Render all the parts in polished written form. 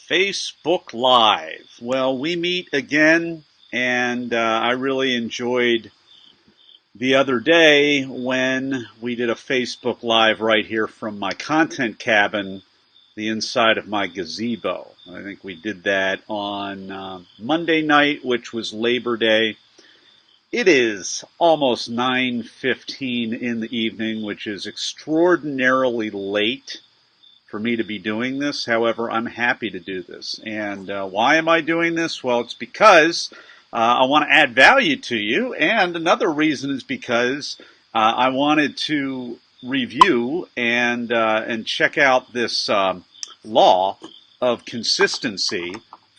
Facebook Live. Well, we meet again, and I really enjoyed the other day when we did a Facebook Live right here from my content cabin, the inside of my gazebo. I think we did that on Monday night, which was Labor Day. It is almost 9:15 in the evening, which is extraordinarily late for me to be doing this. However, I'm happy to do this. And why am I doing this? Well, it's because I want to add value to you. And another reason is because I wanted to review and check out this law of consistency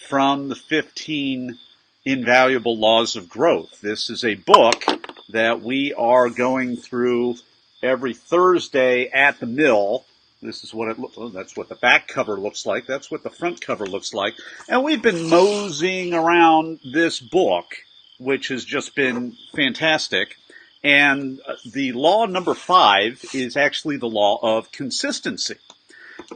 from the 15 Invaluable Laws of Growth. This is a book that we are going through every Thursday at the mill. This is what it looks like. That's what the back cover looks like. That's what the front cover looks like. And we've been moseying around this book, which has just been fantastic. And the law number 5 is actually the law of consistency.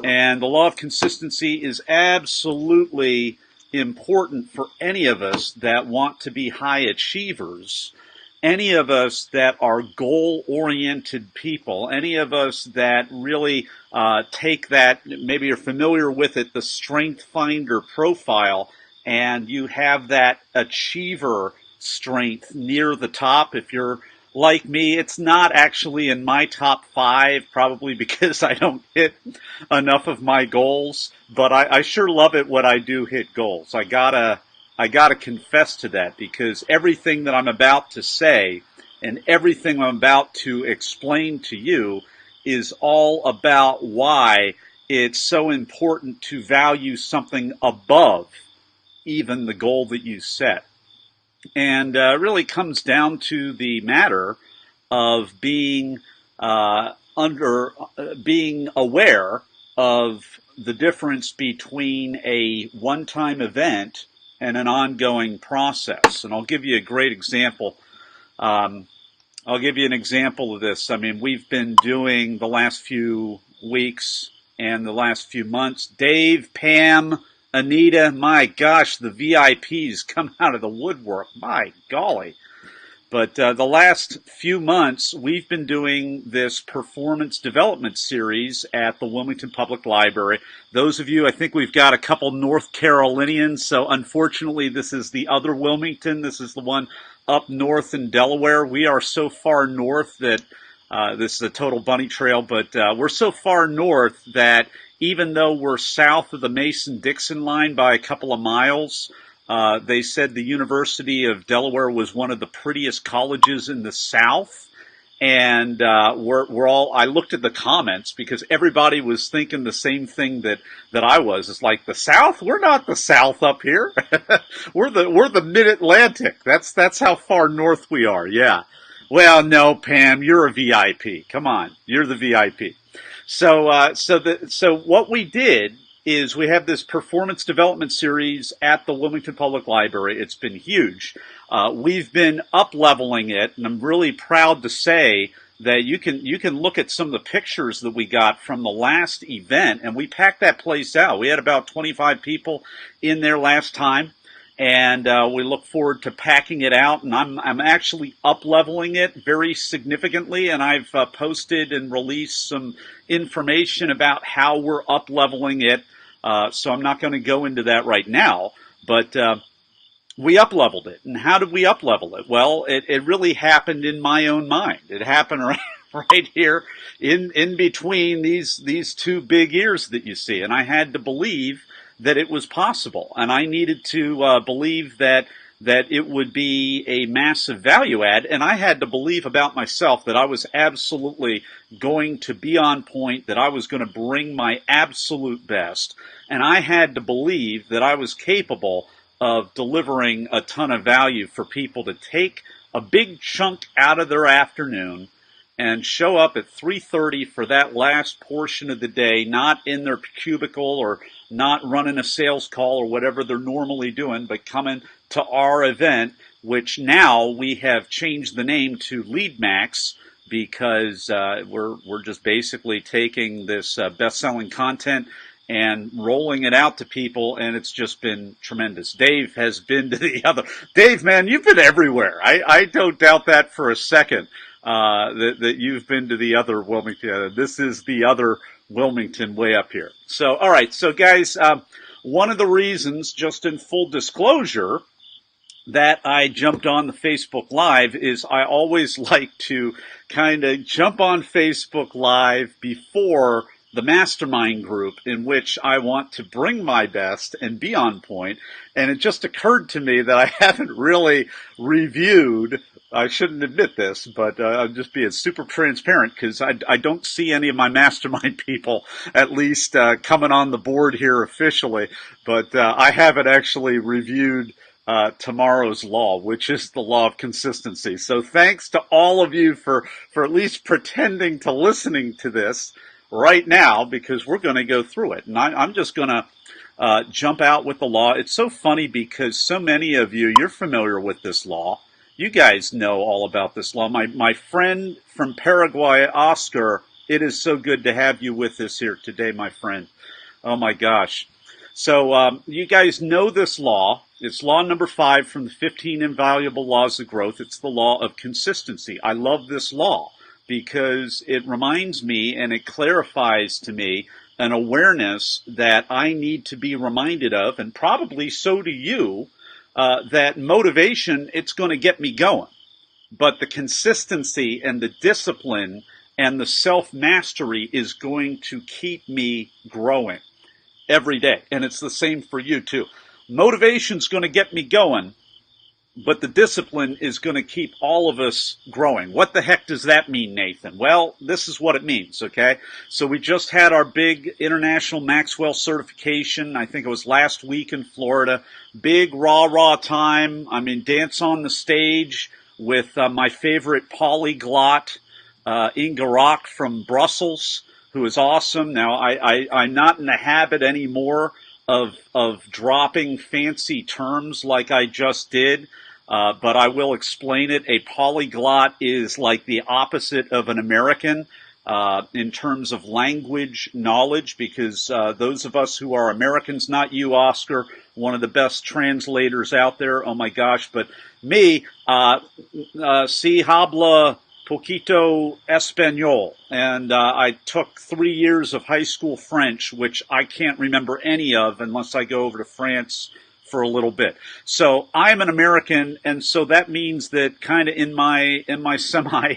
And the law of consistency is absolutely important for any of us that want to be high achievers. Any of us that are goal-oriented people, any of us that really take that, maybe you're familiar with it, the Strength Finder profile, and you have that achiever strength near the top. If you're like me, it's not actually in my top 5, probably because I don't hit enough of my goals, but I sure love it when I do hit goals. I gotta confess to that, because everything that I'm about to say and everything I'm about to explain to you is all about why it's so important to value something above even the goal that you set. And it really comes down to the matter of being being aware of the difference between a one-time event and an ongoing process. And I'll give you a great example. I'll give you an example of this. I mean, we've been doing the last few weeks and the last few months. Dave, Pam, Anita, my gosh, the VIPs come out of the woodwork. My golly. But the last few months, we've been doing this performance development series at the Wilmington Public Library. Those of you, I think we've got a couple North Carolinians, so unfortunately this is the other Wilmington. This is the one up north in Delaware. We are so far north that this is a total bunny trail, but we're so far north that even though we're south of the Mason-Dixon line by a couple of miles, they said the University of Delaware was one of the prettiest colleges in the South. And we're all, I looked at the comments because everybody was thinking the same thing that I was. It's like, the South? We're not the South up here. we're the Mid-Atlantic. That's how far north we are. Yeah. Well, no, Pam, you're a VIP. Come on. You're the VIP. So what we did is we have this performance development series at the Wilmington Public Library. It's been huge. We've been up-leveling it, and I'm really proud to say that you can look at some of the pictures that we got from the last event, and we packed that place out. We had about 25 people in there last time, and we look forward to packing it out, and I'm actually up-leveling it very significantly, and I've posted and released some information about how we're up-leveling it. So I'm not going to go into that right now, but we up-leveled it. And how did we up-level it? Well, it really happened in my own mind. It happened right here in between these two big ears that you see. And I had to believe that it was possible. And I needed to believe that it would be a massive value add. And I had to believe about myself that I was absolutely going to be on point, that I was going to bring my absolute best. And I had to believe that I was capable of delivering a ton of value for people to take a big chunk out of their afternoon and show up at 3:30 for that last portion of the day, not in their cubicle or not running a sales call or whatever they're normally doing, but coming to our event, which now we have changed the name to Lead Max, because we're just basically taking this best-selling content and rolling it out to people, and it's just been tremendous. Dave has been to the other. Dave, man, you've been everywhere. I don't doubt that for a second, that you've been to the other Wilmington. This is the other Wilmington way up here. So, all right. So, guys, one of the reasons, just in full disclosure, that I jumped on the Facebook Live is I always like to kind of jump on Facebook Live before the mastermind group, in which I want to bring my best and be on point. And it just occurred to me that I haven't really reviewed, I shouldn't admit this, but I'm just being super transparent, because I don't see any of my mastermind people at least coming on the board here officially. But I haven't actually reviewed tomorrow's law, which is the law of consistency. So thanks to all of you for at least pretending to listening to this right now, because we're going to go through it. And I'm just going to jump out with the law. It's so funny because so many of you, you're familiar with this law. You guys know all about this law. My friend from Paraguay, Oscar, it is so good to have you with us here today, my friend. Oh my gosh. So you guys know this law. It's law number 5 from the 15 invaluable laws of growth. It's the law of consistency. I love this law because it reminds me and it clarifies to me an awareness that I need to be reminded of, and probably so do you, that motivation, it's going to get me going. But the consistency and the discipline and the self-mastery is going to keep me growing every day. And it's the same for you too. Motivation's going to get me going, but the discipline is going to keep all of us growing. What the heck does that mean, Nathan? Well, this is what it means, okay? So we just had our big International Maxwell certification. I think it was last week in Florida. Big rah-rah time. I mean, dance on the stage with my favorite polyglot, Inga Rock from Brussels, who is awesome. Now, I'm not in the habit anymore of dropping fancy terms like I just did, but I will explain it. A polyglot is like the opposite of an American in terms of language knowledge, because those of us who are Americans, not you, Oscar, one of the best translators out there, oh my gosh, but me, si habla poquito español, and I took 3 years of high school French, which I can't remember any of unless I go over to France for a little bit. So I'm an American, and so that means that kind of in my semi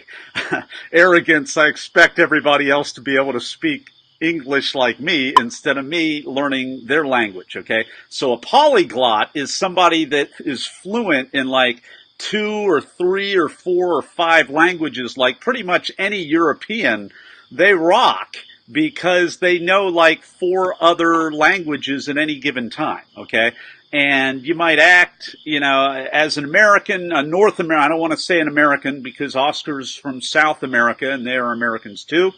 arrogance, I expect everybody else to be able to speak English like me instead of me learning their language, okay? So a polyglot is somebody that is fluent in like 2 or 3 or 4 or 5 languages, like pretty much any European. They rock because they know like 4 other languages at any given time, okay? And you might act, as an American, a North American, I don't want to say an American because Oscar's from South America and they are Americans too.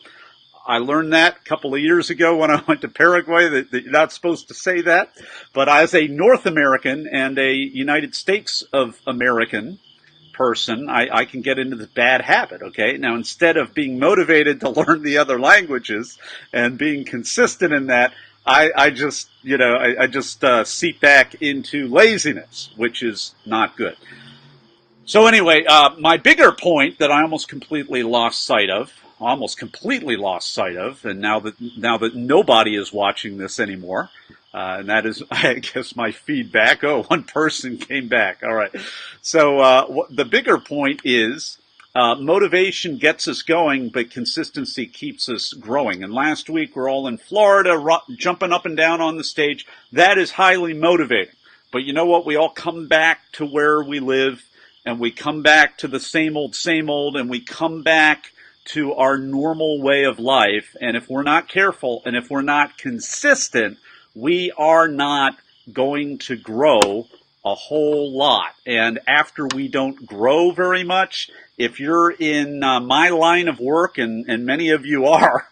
I learned that a couple of years ago when I went to Paraguay, that you're not supposed to say that. But as a North American and a United States of American person, I can get into this bad habit, okay? Now, instead of being motivated to learn the other languages and being consistent in that, I just seep back into laziness, which is not good. So anyway, my bigger point that I almost completely lost sight of, and now that nobody is watching this anymore, and that is, I guess, my feedback. Oh, one person came back. All right. So the bigger point is motivation gets us going, but consistency keeps us growing. And last week, we're all in Florida, jumping up and down on the stage. That is highly motivating. But you know what? We all come back to where we live, and we come back to the same old, and we come back to our normal way of life. And if we're not careful and if we're not consistent, we are not going to grow a whole lot. And after we don't grow very much, if you're in my line of work, and many of you are,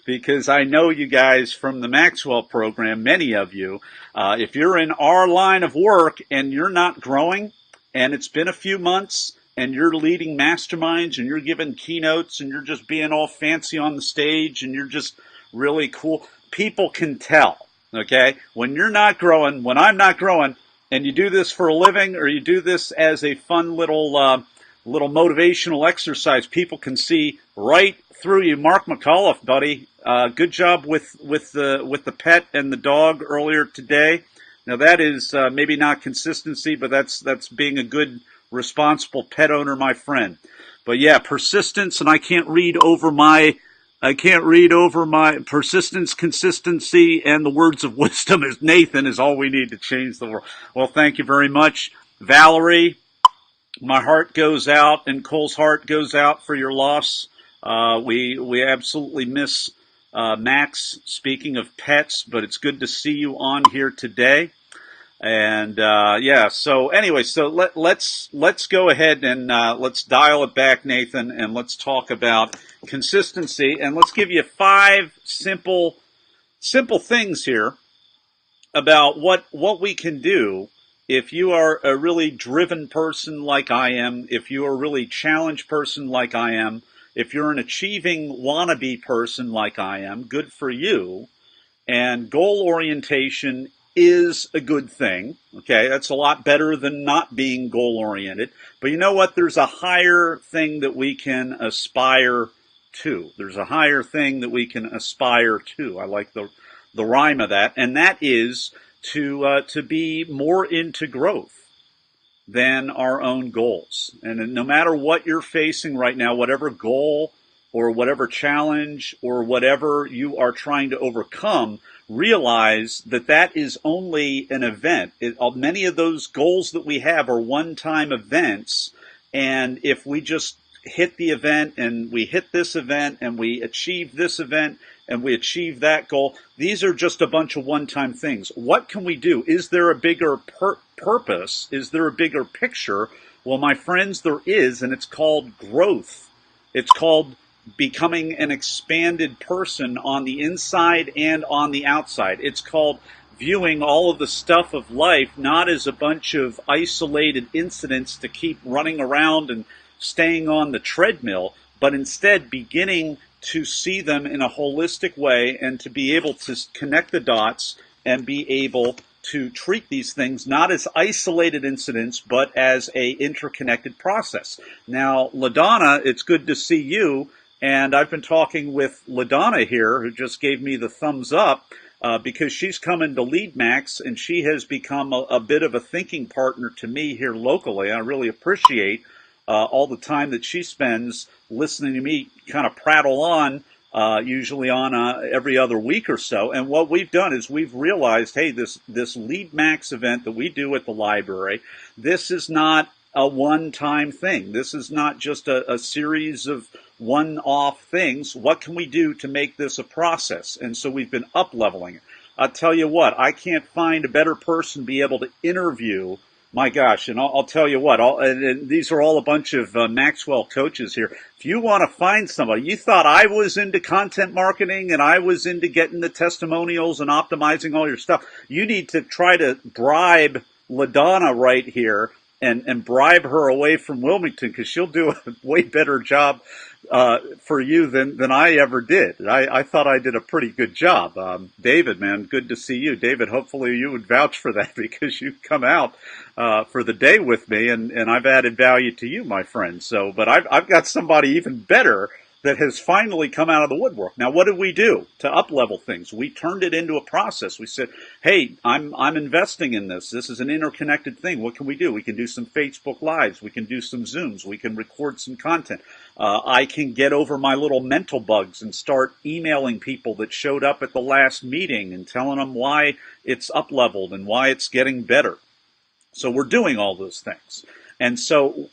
because I know you guys from the Maxwell program, many of you, if you're in our line of work and you're not growing, and it's been a few months, and you're leading masterminds, and you're giving keynotes, and you're just being all fancy on the stage, and you're just really cool, people can tell. Okay? When you're not growing, when I'm not growing, and you do this for a living or you do this as a fun little motivational exercise, people can see right through you. Mark McAuliffe, buddy, good job with the pet and the dog earlier today. Now that is maybe not consistency, but that's being a good, responsible pet owner, my friend. But yeah, persistence, and I can't read over my persistence, consistency, and the words of wisdom as Nathan is all we need to change the world. Well, thank you very much, Valerie. My heart goes out, and Cole's heart goes out for your loss. We absolutely miss Max. Speaking of pets, but it's good to see you on here today. And yeah, so anyway, so let's go ahead and let's dial it back, Nathan, and let's talk about consistency, and let's give you 5 simple things here about what we can do if you are a really driven person like I am, if you are a really challenged person like I am, if you're an achieving wannabe person like I am. Good for you. And goal orientation is a good thing. Okay, that's a lot better than not being goal oriented. But you know what? There's a higher thing that we can aspire to. There's a higher thing that we can aspire to. I like the rhyme of that, and that is to be more into growth than our own goals. And no matter what you're facing right now, whatever goal or whatever challenge or whatever you are trying to overcome, realize that that is only an event. Many of those goals that we have are one-time events, and if we just hit the event and we hit this event and we achieve this event and we achieve that goal, these are just a bunch of one-time things. What can we do? Is there a bigger purpose? Is there a bigger picture? Well, my friends, there is, and it's called growth. It's called becoming an expanded person on the inside and on the outside. It's called viewing all of the stuff of life not as a bunch of isolated incidents to keep running around and staying on the treadmill, but instead beginning to see them in a holistic way and to be able to connect the dots and be able to treat these things not as isolated incidents, but as a interconnected process. Now, LaDonna, it's good to see you. And I've been talking with LaDonna here, who just gave me the thumbs up, because she's coming to Lead Max, and she has become a bit of a thinking partner to me here locally. I really appreciate all the time that she spends listening to me kind of prattle on, usually on every other week or so. And what we've done is we've realized, hey, this Lead Max event that we do at the library, this is not a one-time thing. This is not just a series of one-off things. What can we do to make this a process? And so we've been up-leveling it. I'll tell you what, I can't find a better person to be able to interview. My gosh, and I'll tell you what, and these are all a bunch of Maxwell coaches here. If you want to find somebody, you thought I was into content marketing and I was into getting the testimonials and optimizing all your stuff, you need to try to bribe LaDonna right here and bribe her away from Wilmington, because she'll do a way better job for you than I ever did. I thought I did a pretty good job. David, man, good to see you. David, hopefully you would vouch for that, because you've come out for the day with me, and I've added value to you, my friend. So, but I've got somebody even better that has finally come out of the woodwork. Now, what did we do to up-level things? We turned it into a process. We said, hey, I'm investing in this. This is an interconnected thing. What can we do? We can do some Facebook Lives. We can do some Zooms. We can record some content. I can get over my little mental bugs and start emailing people that showed up at the last meeting and telling them why it's up-leveled and why it's getting better. So we're doing all those things. And so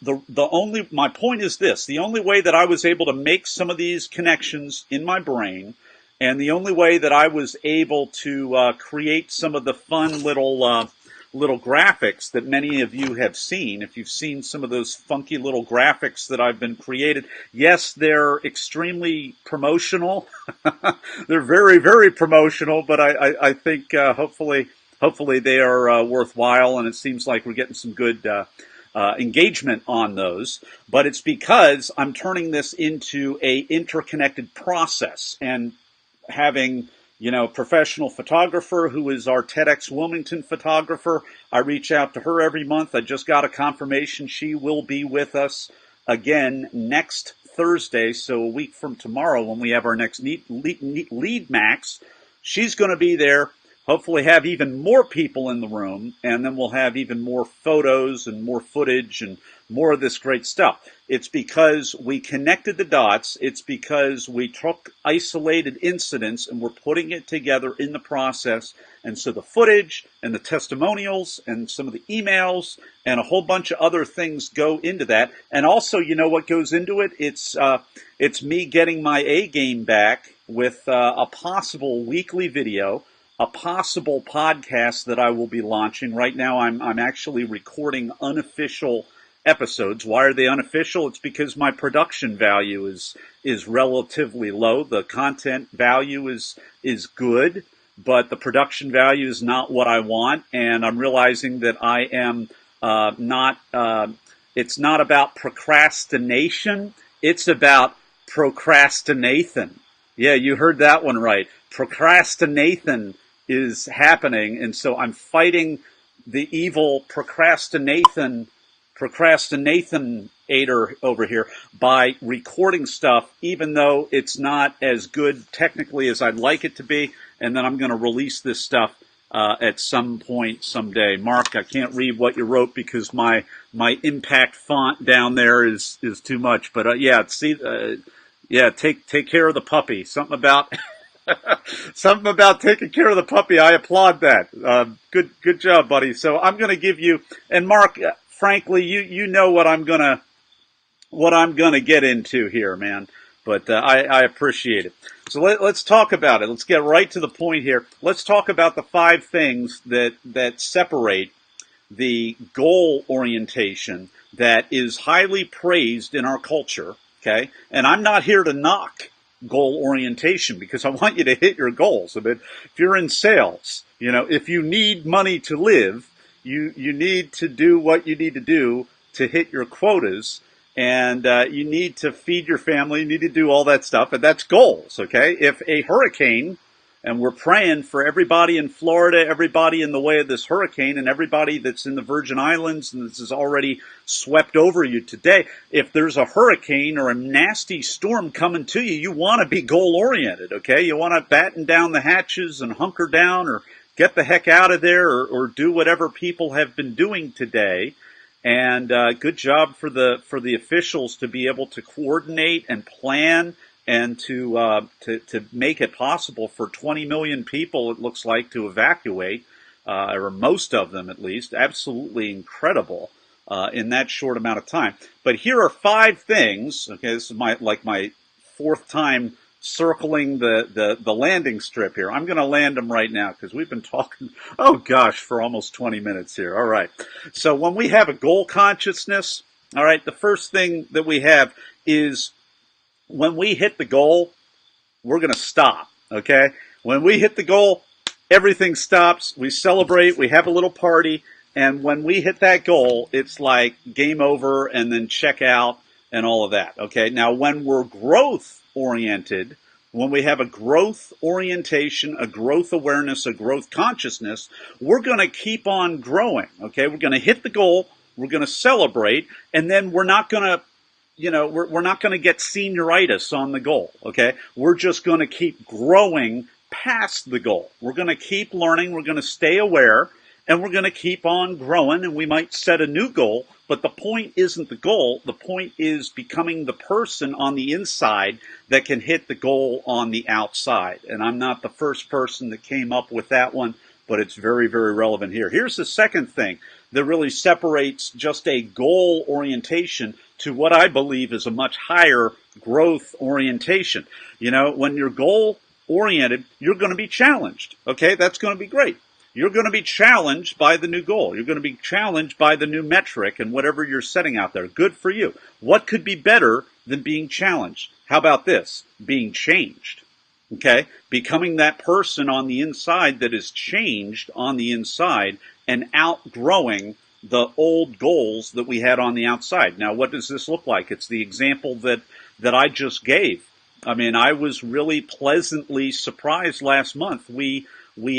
my point is this: the only way that I was able to make some of these connections in my brain, and the only way that I was able to create some of the fun little graphics that many of you have seen, if you've seen some of those funky little graphics that I've been created, yes, they're extremely promotional. They're very, very promotional, but I think hopefully they are worthwhile, and it seems like we're getting some good engagement on those. But it's because I'm turning this into a interconnected process, and having professional photographer who is our TEDx Wilmington photographer. I reach out to her every month. I just got a confirmation she will be with us again next Thursday, so a week from tomorrow when we have our next lead max. She's going to be there. Hopefully have even more people in the room, and then we'll have even more photos and more footage and more of this great stuff. It's because we connected the dots. It's because we took isolated incidents and we're putting it together in the process. And so the footage and the testimonials and some of the emails and a whole bunch of other things go into that. And also, you know what goes into it? It's me getting my A game back with a possible weekly video, a possible podcast that I will be launching. Right now, I'm actually recording unofficial episodes. Why are they unofficial? It's because my production value is relatively low. The content value is good, but the production value is not what I want. And I'm realizing that I am not. It's not about procrastination. It's about procrastinathan. Yeah, you heard that one right. Procrastinathan is happening, and so I'm fighting the evil procrastinator over here by recording stuff, even though it's not as good technically as I'd like it to be, and then I'm going to release this stuff at some point someday. Mark, I can't read what you wrote because my impact font down there is too much, but take care of the puppy. Something about something about taking care of the puppy. I applaud that. Good job, buddy. So I'm going to give you, and Mark, frankly, you know what I'm gonna get into here, man. But I appreciate it. So let's talk about it. Let's get right to the point here. Let's talk about the 5 things that separate the goal orientation that is highly praised in our culture. Okay, and I'm not here to knock goal orientation because I want you to hit your goals. I mean, if you're in sales, if you need money to live, you need to do what you need to do to hit your quotas, and you need to feed your family, you need to do all that stuff, and that's goals, okay? If a hurricane, and we're praying for everybody in Florida, everybody in the way of this hurricane, and everybody that's in the Virgin Islands, and this is already swept over you today. If there's a hurricane or a nasty storm coming to you, you want to be goal-oriented, okay? You want to batten down the hatches and hunker down or get the heck out of there or do whatever people have been doing today. And good job for the officials to be able to coordinate and plan and to make it possible for 20 million people, it looks like, to evacuate, or most of them at least. Absolutely incredible in that short amount of time. But here are 5 things. Okay, this is my 4th time circling the landing strip here. I'm going to land them right now because we've been talking, for almost 20 minutes here. All right. So when we have a goal consciousness, all right, the first thing that we have is when we hit the goal, we're going to stop, okay? When we hit the goal, everything stops. We celebrate. We have a little party. And when we hit that goal, it's like game over and then check out and all of that, okay? Now, when we're growth-oriented, when we have a growth orientation, a growth awareness, a growth consciousness, we're going to keep on growing, okay? We're going to hit the goal. We're going to celebrate. And then we're not going to we're not going to get senioritis on the goal, okay? We're just going to keep growing past the goal. We're going to keep learning. We're going to stay aware, and we're going to keep on growing, and we might set a new goal, but the point isn't the goal. The point is becoming the person on the inside that can hit the goal on the outside. And I'm not the first person that came up with that one, but it's very, very relevant here. Here's the second thing that really separates just a goal orientation to what I believe is a much higher growth orientation. When you're goal oriented, you're going to be challenged. Okay, that's going to be great. You're going to be challenged by the new goal. You're going to be challenged by the new metric and whatever you're setting out there. Good for you. What could be better than being challenged? How about this? Being changed. Okay? Becoming that person on the inside that is changed on the inside and outgrowing the old goals that we had on the outside. Now, what does this look like? It's the example that I just gave. I mean, I was really pleasantly surprised last month. We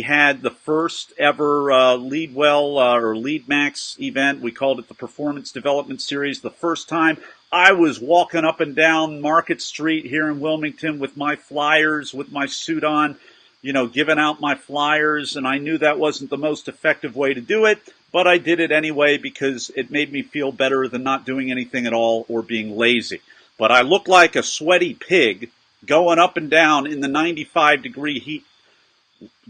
had the first ever Leadwell or Lead Max event. We called it the Performance Development Series. The first time I was walking up and down Market Street here in Wilmington with my flyers, with my suit on, giving out my flyers, and I knew that wasn't the most effective way to do it, but I did it anyway because it made me feel better than not doing anything at all or being lazy. But I looked like a sweaty pig going up and down in the 95-degree heat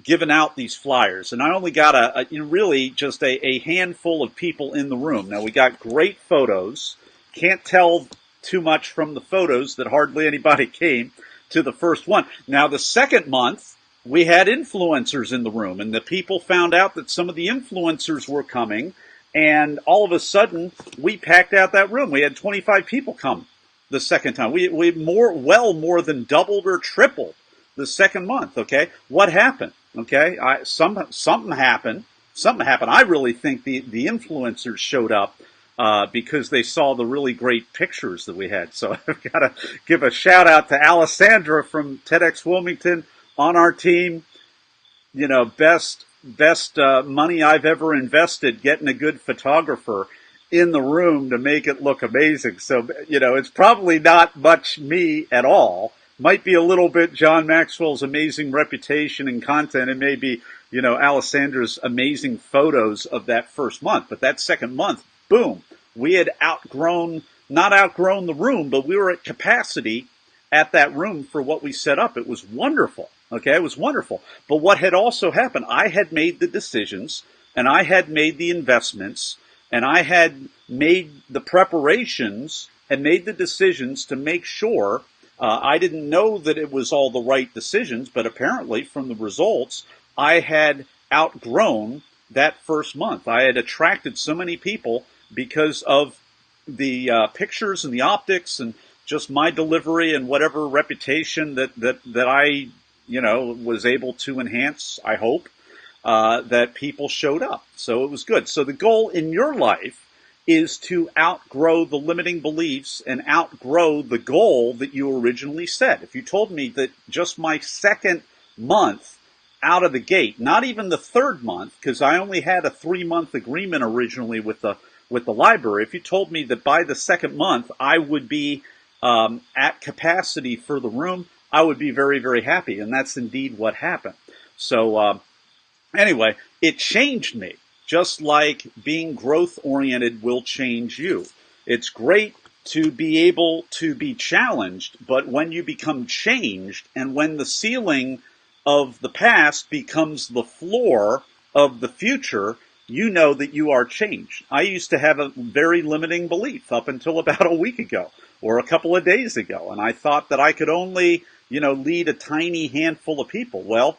giving out these flyers. And I only got really just a handful of people in the room. Now, we got great photos. Can't tell too much from the photos that hardly anybody came to the first one. Now, the second month, we had influencers in the room, and the people found out that some of the influencers were coming, and all of a sudden, we packed out that room. We had 25 people come the second time. We more than doubled or tripled the second month. Okay, what happened? Okay, something happened. Something happened. I really think the influencers showed up because they saw the really great pictures that we had. So I've got to give a shout out to Alessandra from TEDx Wilmington on our team. Best money I've ever invested getting a good photographer in the room to make it look amazing. So, it's probably not much me at all. Might be a little bit John Maxwell's amazing reputation and content, and maybe, Alessandra's amazing photos of that first month. But that second month, boom, we had not outgrown the room, but we were at capacity at that room for what we set up. It was wonderful. Okay, it was wonderful. But what had also happened, I had made the decisions, and I had made the investments, and I had made the preparations and made the decisions to make sure. I didn't know that it was all the right decisions, but apparently from the results, I had outgrown that first month. I had attracted so many people because of the pictures and the optics and just my delivery and whatever reputation that I was able to enhance, I hope, that people showed up. So it was good. So the goal in your life is to outgrow the limiting beliefs and outgrow the goal that you originally set. If you told me that just my second month out of the gate, not even the third month, because I only had a 3-month agreement originally with the library, if you told me that by the second month I would be at capacity for the room, I would be very, very happy. And that's indeed what happened. So anyway, it changed me. Just like being growth-oriented will change you. It's great to be able to be challenged, but when you become changed and when the ceiling of the past becomes the floor of the future, you know that you are changed. I used to have a very limiting belief up until about a week ago or a couple of days ago, and I thought that I could only, lead a tiny handful of people. Well,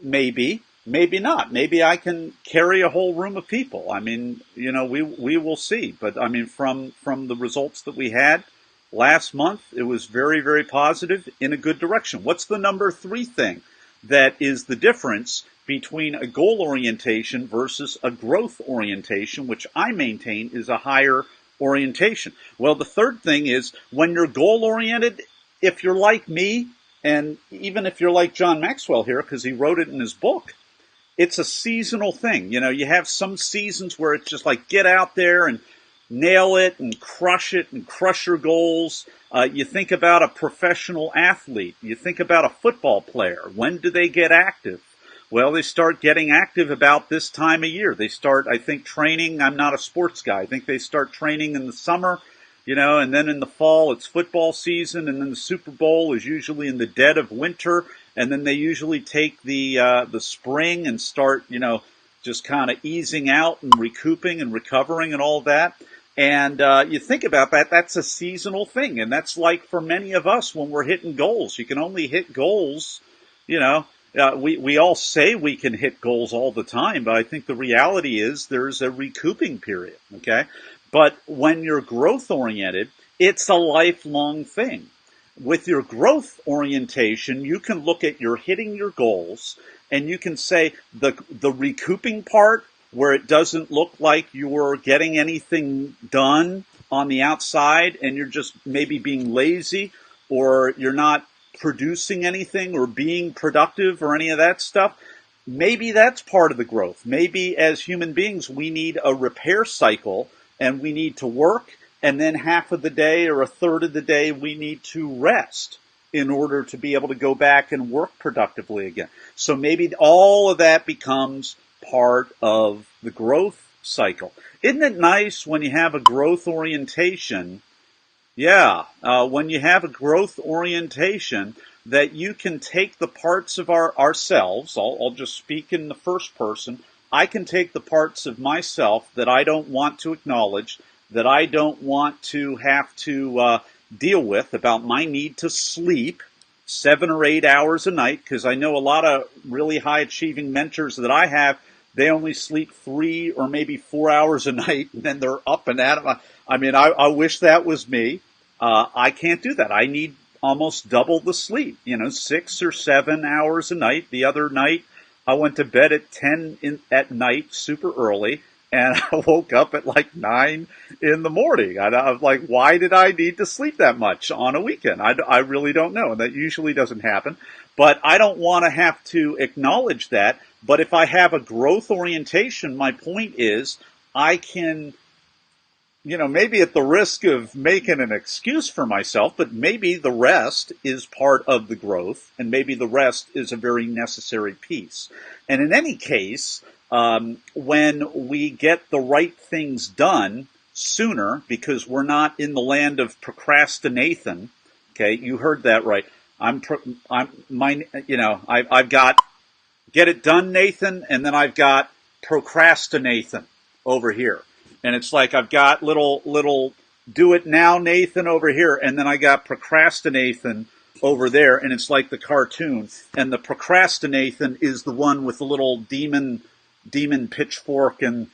maybe not. Maybe I can carry a whole room of people. I mean, we will see. But I mean, from the results that we had last month, it was very, very positive in a good direction. What's the number 3 thing that is the difference between a goal orientation versus a growth orientation, which I maintain is a higher orientation? Well, the third thing is when you're goal oriented, if you're like me, and even if you're like John Maxwell here, because he wrote it in his book, it's a seasonal thing. You have some seasons where it's just like get out there and nail it and crush your goals. You think about a professional athlete. You think about a football player. When do they get active? Well, they start getting active about this time of year. They start, I think, training. I'm not a sports guy. I think they start training in the summer, and then in the fall it's football season, and then the Super Bowl is usually in the dead of winter. And then they usually take the spring and start, just kind of easing out and recouping and recovering and all that. And you think about that, that's a seasonal thing. And that's like for many of us when we're hitting goals. You can only hit goals, we all say we can hit goals all the time, but I think the reality is there's a recouping period, okay? But when you're growth-oriented, it's a lifelong thing. With your growth orientation, you can look at your hitting your goals and you can say the recouping part where it doesn't look like you're getting anything done on the outside and you're just maybe being lazy or you're not producing anything or being productive or any of that stuff, maybe that's part of the growth. Maybe as human beings, we need a repair cycle and we need to work, and then half of the day or a third of the day we need to rest in order to be able to go back and work productively again. So maybe all of that becomes part of the growth cycle. Isn't it nice when you have a growth orientation? Yeah, when you have a growth orientation, that you can take the parts of ourselves, I'll just speak in the first person, I can take the parts of myself that I don't want to acknowledge, that I don't want to have to deal with, about my need to sleep 7 or 8 hours a night, because I know a lot of really high achieving mentors that I have, they only sleep 3 or maybe 4 hours a night, and then they're up and at it. I mean, I wish that was me. I can't do that. I need almost double the sleep, 6 or 7 hours a night. The other night, I went to bed at 10 at night, super early, and I woke up at like 9 in the morning. I was like, why did I need to sleep that much on a weekend? I really don't know, and that usually doesn't happen. But I don't want to have to acknowledge that. But if I have a growth orientation, my point is I can, maybe at the risk of making an excuse for myself, but maybe the rest is part of the growth, and maybe the rest is a very necessary piece. And in any case, when we get the right things done sooner, because we're not in the land of procrastination, okay, you heard that right. I've got get it done, Nathan, and then I've got procrastination over here. And it's like I've got little do it now, Nathan, over here, and then I got procrastination over there, and it's like the cartoon. And the procrastination is the one with the little demon pitchfork and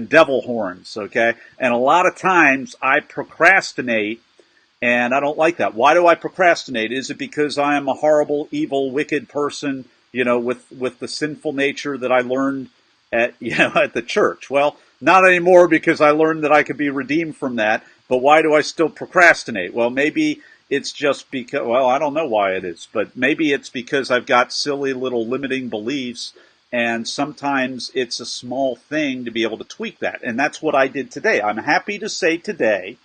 devil horns, okay? And a lot of times I procrastinate, and I don't like that. Why do I procrastinate? Is it because I am a horrible, evil, wicked person, with the sinful nature that I learned at the church? Well, not anymore, because I learned that I could be redeemed from that. But why do I still procrastinate? Well, maybe it's just because, I don't know why it is, but maybe it's because I've got silly little limiting beliefs, and sometimes it's a small thing to be able to tweak that. And that's what I did today. I'm happy to say today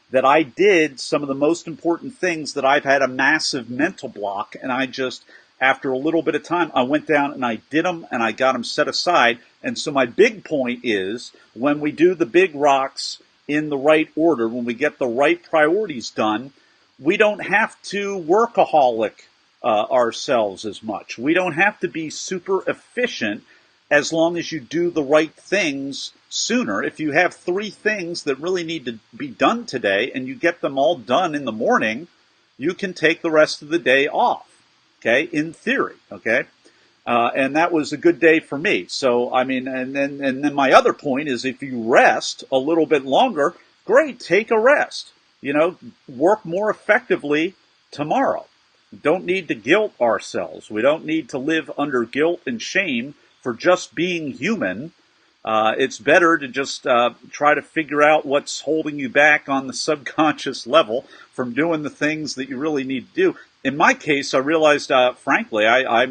that I did some of the most important things that I've had a massive mental block, and I just, after a little bit of time, I went down and I did them, and I got them set aside. And so my big point is, when we do the big rocks in the right order, when we get the right priorities done, we don't have to workaholic ourselves as much. We don't have to be super efficient as long as you do the right things sooner. If you have 3 things that really need to be done today and you get them all done in the morning, you can take the rest of the day off, okay, in theory, okay? And that was a good day for me. So, I mean, and then my other point is, if you rest a little bit longer, great, take a rest. Work more effectively tomorrow. We don't need to guilt ourselves. We don't need to live under guilt and shame for just being human. It's better to just try to figure out what's holding you back on the subconscious level from doing the things that you really need to do. In my case, I realized, frankly, I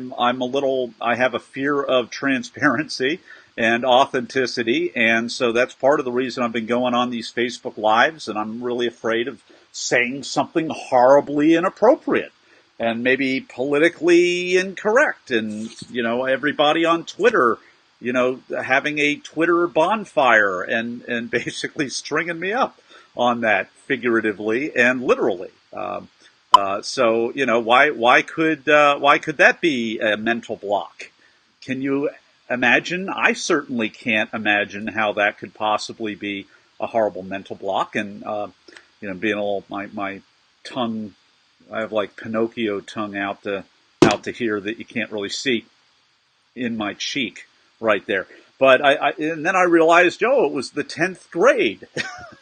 have a fear of transparency and authenticity, and so that's part of the reason I've been going on these Facebook Lives, and I'm really afraid of saying something horribly inappropriate and maybe politically incorrect, and, everybody on Twitter, having a Twitter bonfire and basically stringing me up on that, figuratively and literally. So why could that be a mental block? Can you imagine? I certainly can't imagine how that could possibly be a horrible mental block. And being a little my tongue, I have like Pinocchio tongue out to here that you can't really see in my cheek right there. But and then I realized, it was the 10th grade.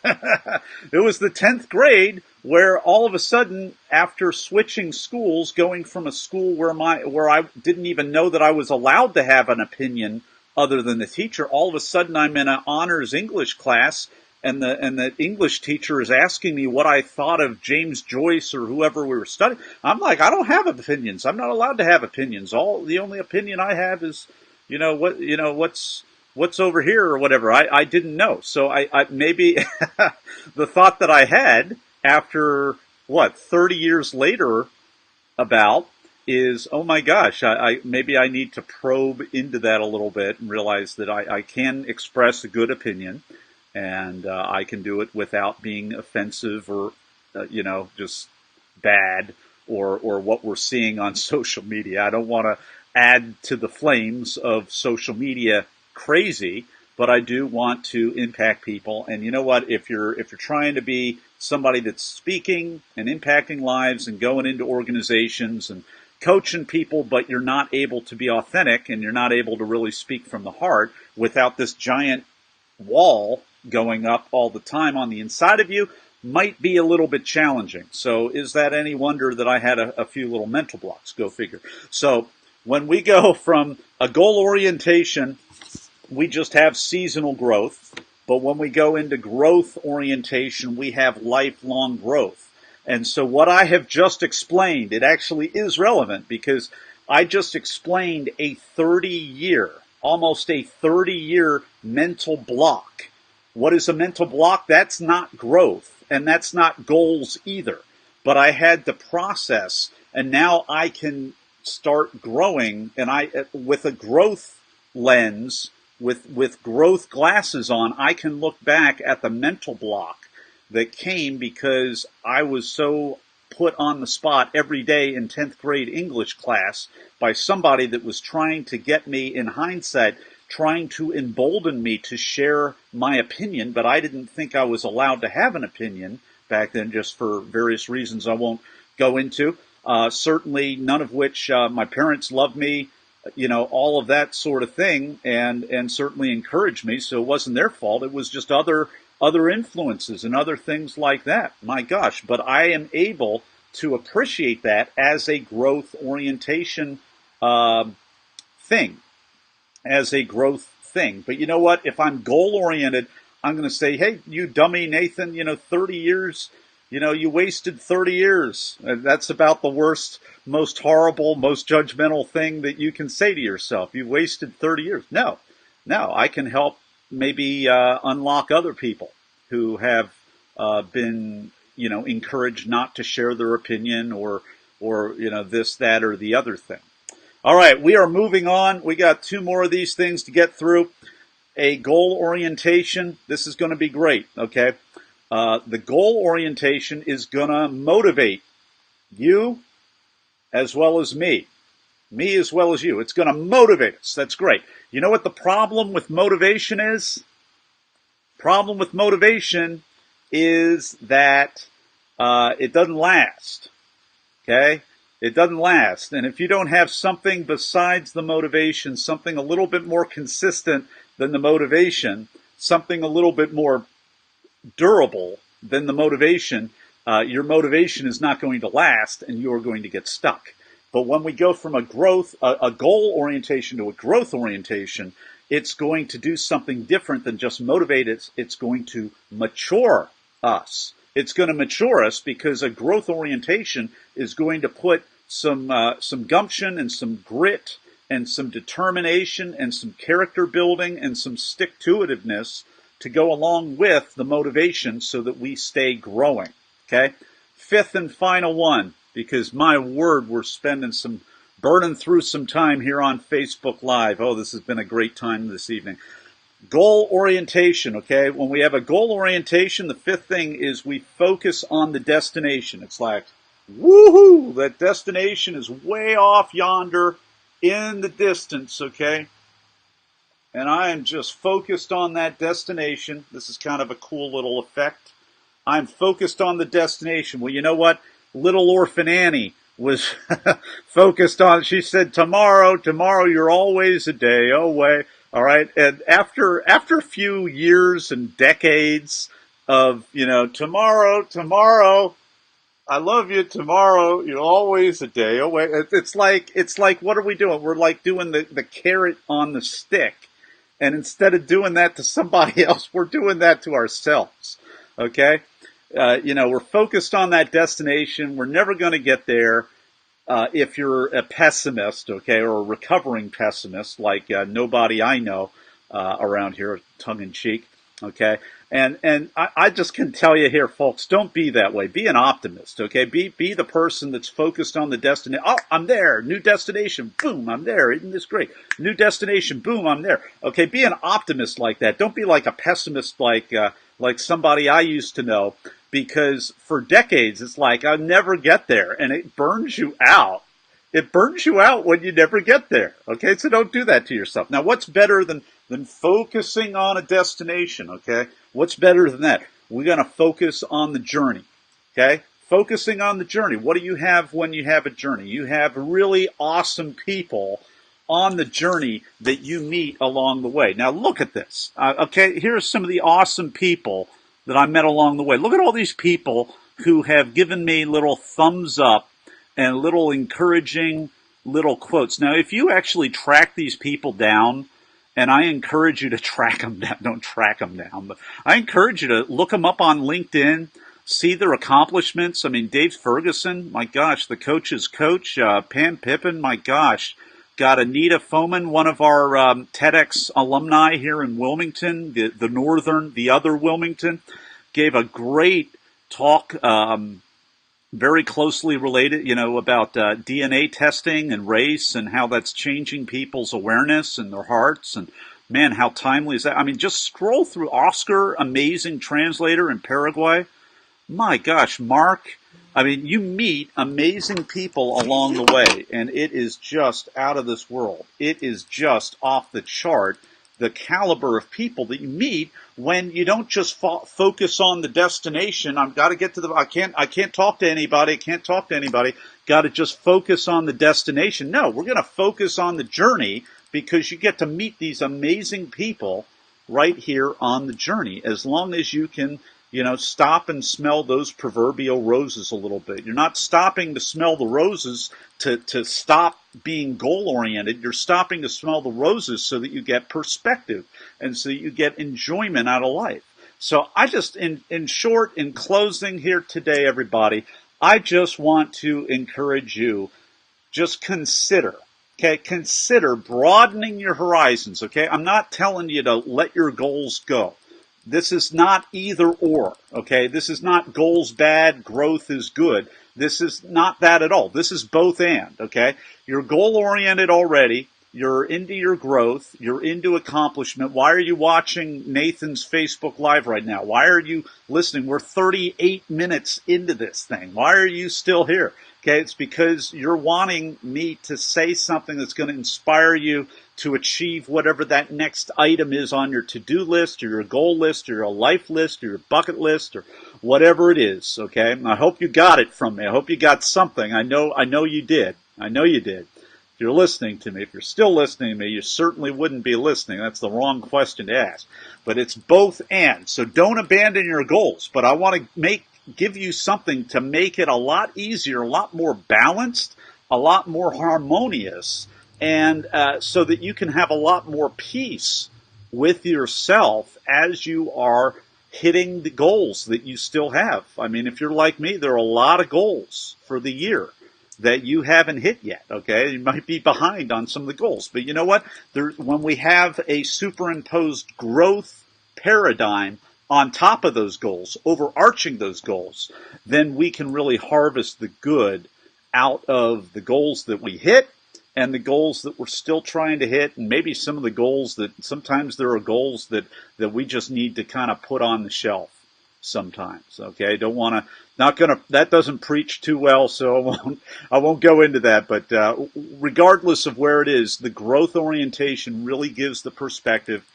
It was the 10th grade where all of a sudden, after switching schools, going from a school where I didn't even know that I was allowed to have an opinion other than the teacher, all of a sudden I'm in an honors English class and the English teacher is asking me what I thought of James Joyce or whoever we were studying. I'm like, I don't have opinions. I'm not allowed to have opinions. The only opinion I have is, what's over here or whatever. I didn't know. So I maybe the thought that I had after 30 years later about is, oh my gosh, maybe I need to probe into that a little bit and realize that I can express a good opinion, and I can do it without being offensive or, just bad or what we're seeing on social media. I don't want to add to the flames of social media crazy, but I do want to impact people. And you know what? If you're trying to be somebody that's speaking and impacting lives and going into organizations and coaching people, but you're not able to be authentic and you're not able to really speak from the heart without this giant wall going up all the time on the inside of you, might be a little bit challenging. So is that any wonder that I had a few little mental blocks? Go figure. So when we go from a goal orientation, we just have seasonal growth. But when we go into growth orientation, we have lifelong growth. And so what I have just explained, it actually is relevant because I just explained almost a 30-year mental block. What is a mental block? That's not growth, and that's not goals either. But I had to process, and now I can start growing, and with a growth lens, with growth glasses on, I can look back at the mental block that came because I was so put on the spot every day in 10th grade English class by somebody that was trying to get me, in hindsight, trying to embolden me to share my opinion, but I didn't think I was allowed to have an opinion back then, just for various reasons I won't go into. Certainly none of which my parents loved me, all of that sort of thing, and certainly encouraged me. So it wasn't their fault. It was just other influences and other things like that. My gosh, but I am able to appreciate that as a growth orientation thing, But you know what? If I'm goal oriented, I'm going to say, hey, you dummy, Nathan, 30 years, you wasted 30 years. That's about the worst, most horrible, most judgmental thing that you can say to yourself. You wasted 30 years. No, I can help maybe unlock other people who have been, encouraged not to share their opinion or this, that, or the other thing. All right, we are moving on. We got 2 more of these things to get through. A goal orientation. This is going to be great, okay? The goal orientation is going to motivate you as well as me as well as you. It's going to motivate us. That's great. You know what the problem with motivation is? Problem with motivation is that it doesn't last, okay? It doesn't last. And if you don't have something besides the motivation, something a little bit more consistent than the motivation, something a little bit more durable than the motivation, your motivation is not going to last and you're going to get stuck. But when we go from a goal orientation to a growth orientation, it's going to do something different than just motivate us. It's going to mature us. It's going to mature us because a growth orientation is going to put some gumption and some grit and some determination and some character building and some stick-to-itiveness to go along with the motivation so that we stay growing. Okay? 5th and final one, because my word, we're burning through some time here on Facebook Live. Oh, this has been a great time this evening. Goal orientation, okay? When we have a goal orientation, the 5th thing is we focus on the destination. It's like, woohoo, that destination is way off yonder in the distance, okay? And I am just focused on that destination. This is kind of a cool little effect. I'm focused on the destination. Well, you know what? Little Orphan Annie was focused on, she said, tomorrow, you're always a day away. All right. And after a few years and decades of, tomorrow, I love you, tomorrow, you're always a day away. It's like, what are we doing? We're like doing the carrot on the stick. And instead of doing that to somebody else, we're doing that to ourselves. Okay? We're focused on that destination. We're never going to get there. If you're a pessimist, okay, or a recovering pessimist, like nobody I know around here, tongue in cheek, okay, and I just can tell you here, folks, don't be that way. Be an optimist, okay. Be the person that's focused on the destination. Oh, I'm there. New destination. Boom, I'm there. Isn't this great? New destination. Boom, I'm there. Okay, be an optimist like that. Don't be like a pessimist like somebody I used to know. Because for decades, it's like, I'll never get there. And it burns you out. It burns you out when you never get there. Okay, so don't do that to yourself. Now, what's better than focusing on a destination? Okay, what's better than that? We're going to focus on the journey. Okay, focusing on the journey. What do you have when you have a journey? You have really awesome people on the journey that you meet along the way. Now, look at this. Okay, here are some of the awesome people that I met along the way. Look at all these people who have given me little thumbs up and little encouraging little quotes. Now, if you actually track these people down, and I encourage you to track them down, don't track them down, but I encourage you to look them up on LinkedIn, see their accomplishments. I mean, Dave Ferguson, my gosh, the coach's coach, Pam Pippin, my gosh, got Anita Foman, one of our TEDx alumni here in Wilmington, the other Wilmington, gave a great talk, very closely related, about DNA testing and race and how that's changing people's awareness and their hearts. And man, how timely is that? I mean, just scroll through Oscar, amazing translator in Paraguay. My gosh, Mark. I mean, you meet amazing people along the way, and it is just out of this world. It is just off the chart, the caliber of people that you meet when you don't just focus on the destination. I've got to get to I can't talk to anybody. Got to just focus on the destination. No, we're going to focus on the journey because you get to meet these amazing people right here on the journey. As long as you can, stop and smell those proverbial roses a little bit. You're not stopping to smell the roses to stop being goal-oriented. You're stopping to smell the roses so that you get perspective and so that you get enjoyment out of life. So I just, in short, in closing here today, everybody, I just want to encourage you, just consider broadening your horizons, okay? I'm not telling you to let your goals go. This is not either or, okay? This is not goals bad, growth is good. This is not that at all. This is both and, okay? You're goal-oriented already. You're into your growth. You're into accomplishment. Why are you watching Nathan's Facebook Live right now? Why are you listening? We're 38 minutes into this thing. Why are you still here? Okay, it's because you're wanting me to say something that's going to inspire you to achieve whatever that next item is on your to-do list or your goal list or your life list or your bucket list or whatever it is, okay? I hope you got it from me. I hope you got something. I know you did. I know you did. If you're listening to me, if you're still listening to me, you certainly wouldn't be listening. That's the wrong question to ask. But it's both and. So don't abandon your goals. But I want to give you something to make it a lot easier, a lot more balanced, a lot more harmonious, and so that you can have a lot more peace with yourself as you are hitting the goals that you still have. I mean, if you're like me, there are a lot of goals for the year that you haven't hit yet, okay? You might be behind on some of the goals. But you know what? When we have a superimposed growth paradigm on top of those goals, overarching those goals, then we can really harvest the good out of the goals that we hit and the goals that we're still trying to hit, and maybe some of the goals that sometimes there are goals that we just need to kind of put on the shelf sometimes, okay? That doesn't preach too well, so I won't go into that, but regardless of where it is, the growth orientation really gives the perspective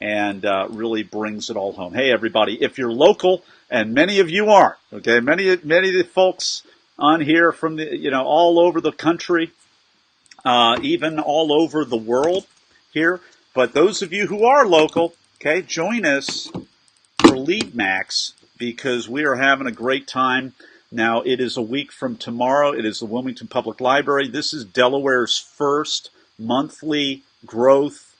and really brings it all home. Hey, everybody, if you're local, and many of you aren't, okay, many of the folks on here from all over the country, even all over the world here, but those of you who are local, okay, join us for Lead Max because we are having a great time. Now, it is a week from tomorrow. It is the Wilmington Public Library. This is Delaware's first monthly growth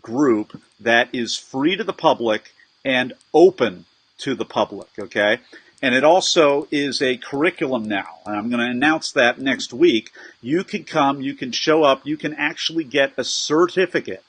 group that is free to the public and open to the public, okay? And it also is a curriculum now. And I'm going to announce that next week. You can come, you can show up, you can actually get a certificate.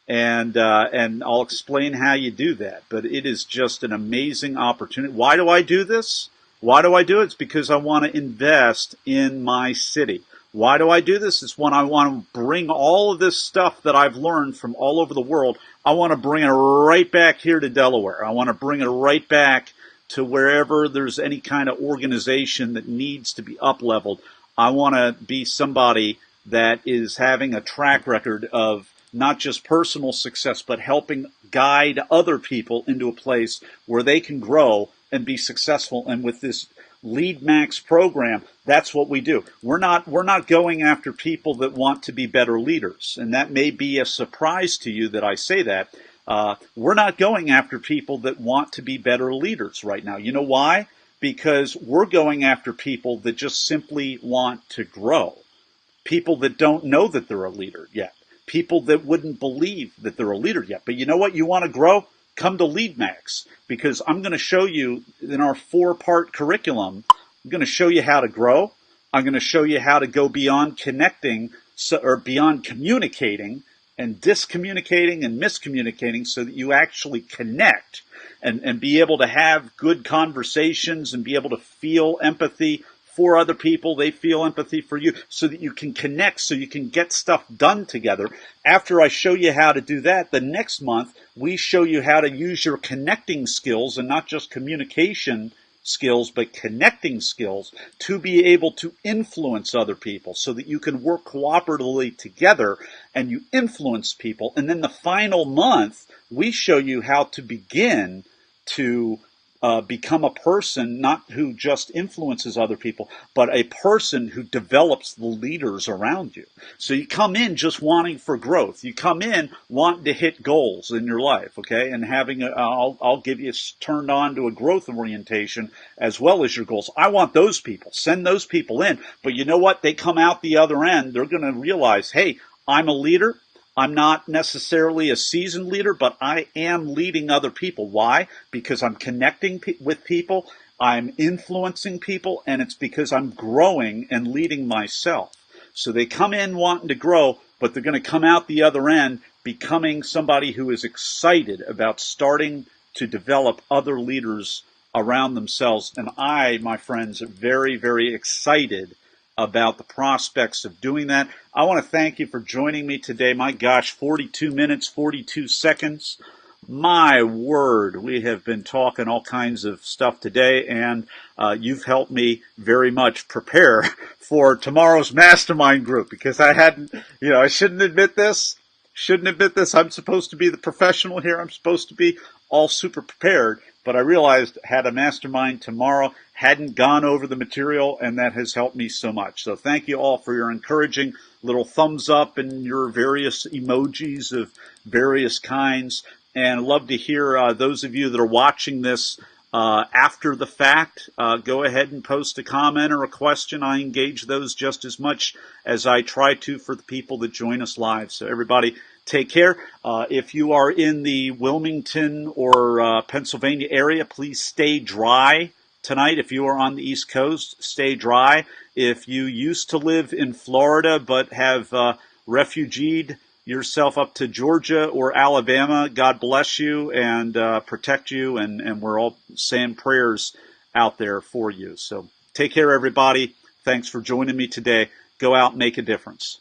And I'll explain how you do that. But it is just an amazing opportunity. Why do I do this? Why do I do it? It's because I want to invest in my city. Why do I do this? It's when I want to bring all of this stuff that I've learned from all over the world, I want to bring it right back here to Delaware. I want to bring it right back to wherever there's any kind of organization that needs to be up-leveled. I want to be somebody that is having a track record of not just personal success, but helping guide other people into a place where they can grow and be successful. And with this Lead Max program, that's what we do. We're not going after people that want to be better leaders. And that may be a surprise to you that I say that. We're not going after people that want to be better leaders right now. You know why? Because we're going after people that just simply want to grow. People that don't know that they're a leader yet. People that wouldn't believe that they're a leader yet. But you know what? You want to grow? Come to LeadMax, because I'm going to show you in our 4-part curriculum, I'm going to show you how to grow. I'm going to show you how to go beyond connecting or beyond communicating and discommunicating and miscommunicating so that you actually connect and be able to have good conversations and be able to feel empathy for other people. They feel empathy for you so that you can connect, so you can get stuff done together. After I show you how to do that, the next month we show you how to use your connecting skills and not just communication skills, but connecting skills to be able to influence other people so that you can work cooperatively together and you influence people. And then the final month, we show you how to begin to become a person, not who just influences other people, but a person who develops the leaders around you. So you come in just wanting for growth. You come in wanting to hit goals in your life, okay? And having I'll give you turned on to a growth orientation as well as your goals. I want those people. Send those people in. But you know what? They come out the other end. They're going to realize, hey, I'm a leader. I'm not necessarily a seasoned leader, but I am leading other people. Why? Because I'm connecting with people, I'm influencing people, and it's because I'm growing and leading myself. So they come in wanting to grow, but they're going to come out the other end becoming somebody who is excited about starting to develop other leaders around themselves. And I, my friends, are very, very excited about the prospects of doing that. I want to thank you for joining me today. My gosh, 42 minutes, 42 seconds. My word, we have been talking all kinds of stuff today, and you've helped me very much prepare for tomorrow's mastermind group, because I hadn't, I shouldn't admit this. I'm supposed to be the professional here. I'm supposed to be all super prepared, but I realized I had a mastermind tomorrow, hadn't gone over the material, and that has helped me so much. So thank you all for your encouraging little thumbs up and your various emojis of various kinds. And I'd love to hear those of you that are watching this after the fact. Go ahead and post a comment or a question. I engage those just as much as I try to for the people that join us live. So everybody, take care. If you are in the Wilmington or Pennsylvania area, please stay dry tonight. If you are on the East Coast, stay dry. If you used to live in Florida but have refugeed yourself up to Georgia or Alabama, God bless you and protect you, and we're all saying prayers out there for you. So take care, everybody. Thanks for joining me today. Go out and make a difference.